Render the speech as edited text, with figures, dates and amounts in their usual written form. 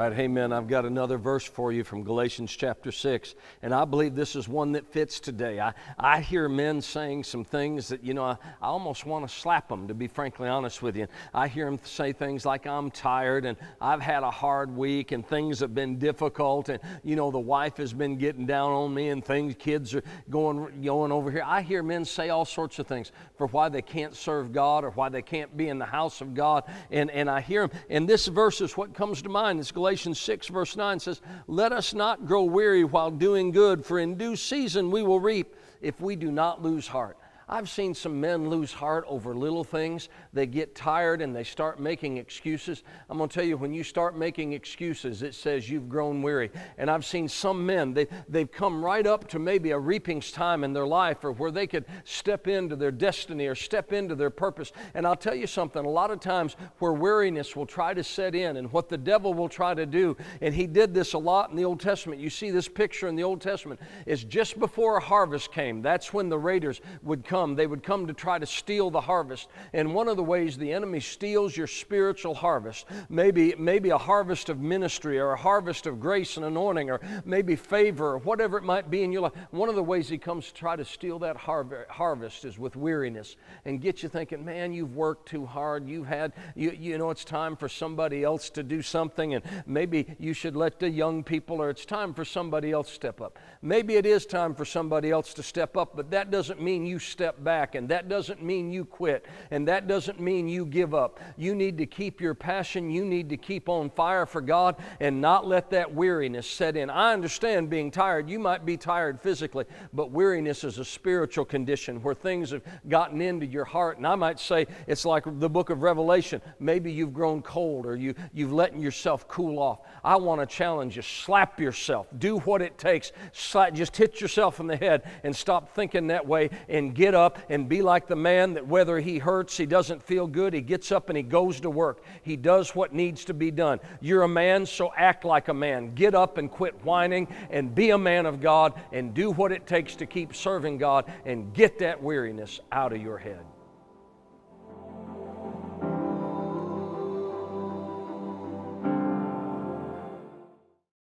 All right, hey man, I've got another verse for you from Galatians chapter 6, and I believe this is one that fits today. I hear men saying some things that, I almost want to slap them, to be frankly honest with you. I hear them say things like, I'm tired, and I've had a hard week, and things have been difficult, and, the wife has been getting down on me, and kids are going over here. I hear men say all sorts of things for why they can't serve God or why they can't be in the house of God, and I hear them. And this verse is what comes to mind. It's Galatians 6 verse 9 says, let us not grow weary while doing good, for in due season we will reap if we do not lose heart. I've seen some men lose heart over little things. They get tired and they start making excuses. I'm going to tell you, when you start making excuses, it says you've grown weary. And I've seen some men, they've come right up to maybe a reaping time in their life, or where they could step into their destiny or step into their purpose. And I'll tell you something, a lot of times where weariness will try to set in, and what the devil will try to do, and he did this a lot in the Old Testament. You see this picture in the Old Testament, is just before a harvest came. That's when the raiders would come. They would come to try to steal the harvest. And one of the ways the enemy steals your spiritual harvest, maybe a harvest of ministry, or a harvest of grace and anointing, or maybe favor, or whatever it might be in your life. One of the ways he comes to try to steal that harvest is with weariness, and get you thinking, man, you've worked too hard. You've had, it's time for somebody else to do something, and maybe you should let the young people, or it's time for somebody else to step up. Maybe it is time for somebody else to step up, but that doesn't mean you step back, and that doesn't mean you quit, and that doesn't mean you give up. You need to keep your passion. You need to keep on fire for God and not let that weariness set in. I understand being tired. You might be tired physically, but weariness is a spiritual condition where things have gotten into your heart. And I might say it's like the book of Revelation. Maybe you've grown cold, or you've letting yourself cool off. I want to challenge you. Slap yourself. Do what it takes. Just hit yourself in the head and stop thinking that way, and get up and be like the man that whether he hurts, he doesn't feel good, he gets up and he goes to work. He does what needs to be done. You're a man, so act like a man. Get up and quit whining and be a man of God, and do what it takes to keep serving God, and get that weariness out of your head.